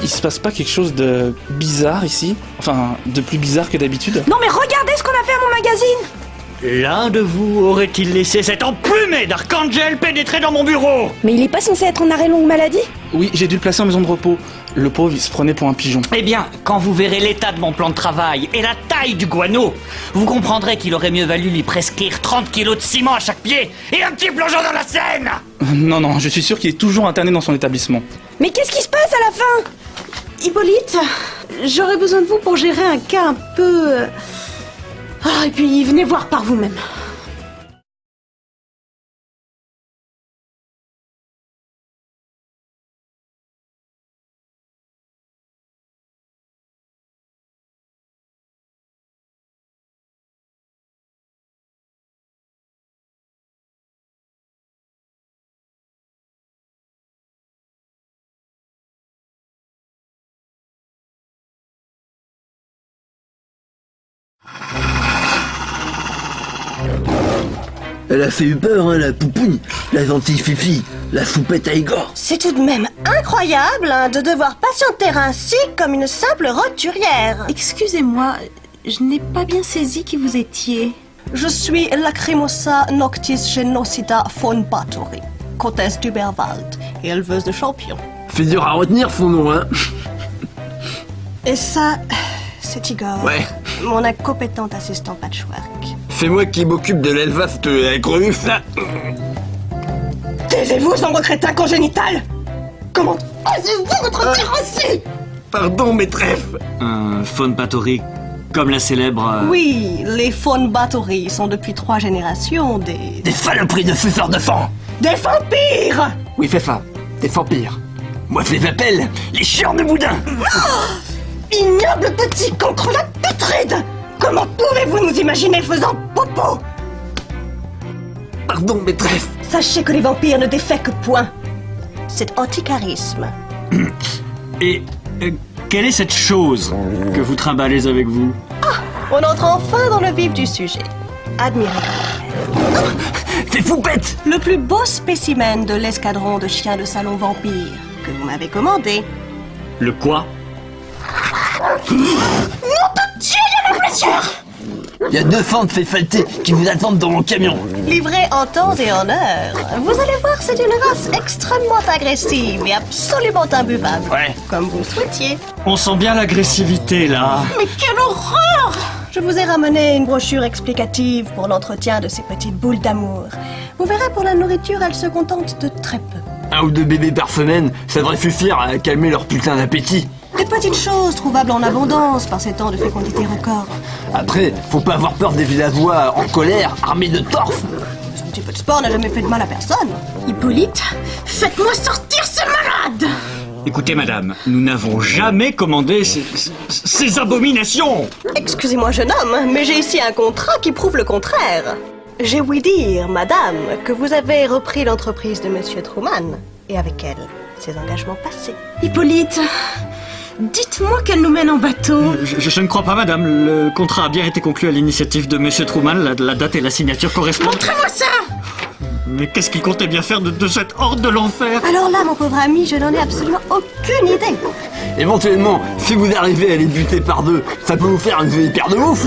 Il se passe pas quelque chose de bizarre ici? Enfin, de plus bizarre que d'habitude? Non mais regardez ce qu'on a fait à mon magazine! L'un de vous aurait-il laissé cet emplumé d'Archangel pénétrer dans mon bureau? Mais il est pas censé être en arrêt longue maladie? Oui, j'ai dû le placer en maison de repos. Le pauvre, il se prenait pour un pigeon. Eh bien, quand vous verrez l'état de mon plan de travail et la taille du guano, vous comprendrez qu'il aurait mieux valu lui prescrire 30 kilos de ciment à chaque pied et un petit plongeon dans la Seine. Non, je suis sûr qu'il est toujours interné dans son établissement. Mais qu'est-ce qui se passe à la fin? Hippolyte, j'aurais besoin de vous pour gérer un cas un peu... Ah, et puis venez voir par vous-même. Elle a fait eu peur, hein, la poupoune, la gentille Fifi, la soupette à Igor. C'est tout de même incroyable de devoir patienter ainsi comme une simple roturière. Excusez-moi, je n'ai pas bien saisi qui vous étiez. Je suis Lacrimosa Noctis Genocida von Bathory, comtesse d'Uberwald et éleveuse de champions. Fait dur à retenir son nom, hein. Et ça, c'est Igor, Ouais. mon incompétente assistant patchwork. C'est moi qui m'occupe de l'élevage de la grenouille, là. Taisez-vous, sombre crétin congénital! Comment osez-vous votre ainsi? Pardon, maîtresse. Un faune Bathory, comme la célèbre... Oui, les faunes Bathory sont depuis 3 générations des Saloperies de suceurs de sang. des vampires! Oui, fais ça. Des vampires. Moi, je les appelle les chiens de boudin. Ignoble petit cancre la putride! Comment pouvez-vous nous imaginer faisant popo? Pardon, maîtresse. Sachez que les vampires ne défèquent point. C'est anti-charisme. Et quelle est cette chose que vous trimballez avec vous? On entre enfin dans le vif du sujet. Admirez. C'est Foupette. Le plus beau spécimen de l'escadron de chiens de salon vampires que vous m'avez commandé. Le quoi? Il y a 200 de ces saletés qui vous attendent dans mon camion. Livré en temps et en heure. Vous allez voir, c'est une race extrêmement agressive et absolument imbuvable. Ouais. Comme vous le souhaitiez. On sent bien l'agressivité, là. Mais quelle horreur! Je vous ai ramené une brochure explicative pour l'entretien de ces petites boules d'amour. Vous verrez, pour la nourriture, elles se contentent de très peu. 1 ou 2 bébés par semaine, ça devrait suffire à calmer leur putain d'appétit. Des petites choses trouvables en abondance par ces temps de fécondité record. Après, faut pas avoir peur des villageois en colère, armés de torses. Un petit peu de sport n'a jamais fait de mal à personne. Hippolyte, faites-moi sortir ce malade! Écoutez, madame, nous n'avons jamais commandé ces abominations. Excusez-moi, jeune homme, mais j'ai ici un contrat qui prouve le contraire. J'ai ouï dire, madame, que vous avez repris l'entreprise de Monsieur Truman, et avec elle, ses engagements passés. Hippolyte, dites-moi qu'elle nous mène en bateau. Je ne crois pas, madame. Le contrat a bien été conclu à l'initiative de Monsieur Truman. La date et la signature correspondent. Montrez-moi ça! Mais qu'est-ce qu'il comptait bien faire de cette horde de l'enfer? Alors là, mon pauvre ami, je n'en ai absolument aucune idée. Éventuellement, si vous arrivez à les buter par 2, ça peut vous faire une jolie paire de ouf.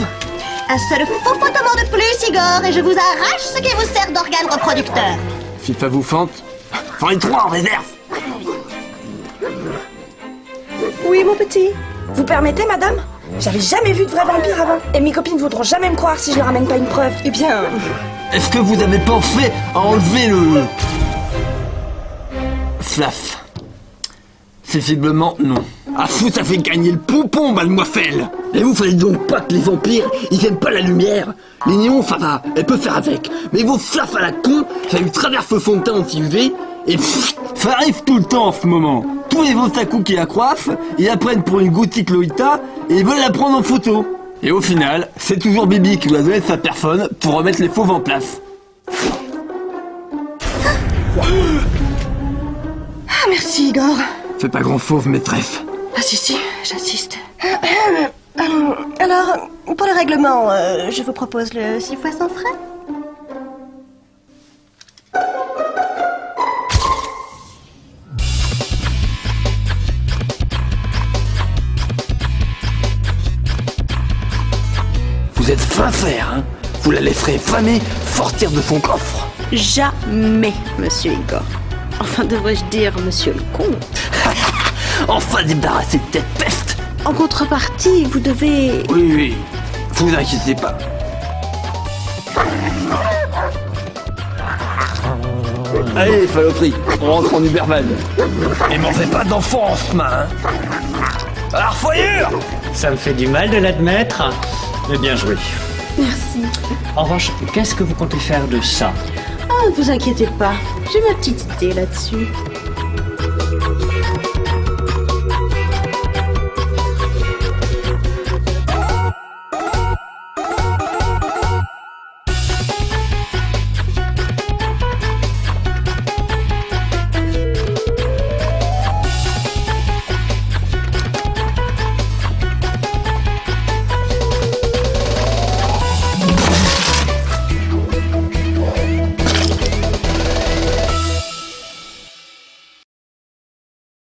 Un seul faux fautement de plus, Igor, et je vous arrache ce qui vous sert d'organe reproducteur. Si ça vous fente, j'en ai 3 en réserve. Oui, mon petit. Vous permettez, madame? J'avais jamais vu de vrai vampire avant. Et mes copines voudront jamais me croire si je ne ramène pas une preuve. Eh bien, Est-ce que vous avez pensé à enlever le... Flaf? Sensiblement, non. Ah fou, ça fait gagner le pompon, mademoiselle. Et vous fallait donc pas que les vampires, ils aiment pas la lumière. Les néons, ça va, elle peut faire avec. Mais vos flafs à la con, ça lui traverse le fond de teint anti-UV, et pfff, ça arrive tout le temps en ce moment. Tous les otaku qui la coiffent, ils la prennent pour une gothique Lolita, et ils veulent la prendre en photo. Et au final, c'est toujours Bibi qui doit donner sa personne pour remettre les fauves en place. ah, merci, Igor. Fais pas grand fauve, maîtresse. Ah si, j'insiste. Alors, pour le règlement, je vous propose le 6 fois sans frais. enfin faire, hein. Vous la laisserez jamais sortir de son coffre. Jamais, monsieur Igor. Enfin, devrais-je dire, monsieur le comte. Enfin débarrassé de cette peste. En contrepartie, vous devez... Oui, oui, vous inquiétez pas. Allez, saloperie, on rentre en Uberman. Et m'en fais pas d'enfant en ce main, hein. Alors, foyure! Ça me fait du mal de l'admettre, mais bien joué. Merci. En revanche, qu'est-ce que vous comptez faire de ça? Ah, ne vous inquiétez pas. J'ai ma petite idée là-dessus.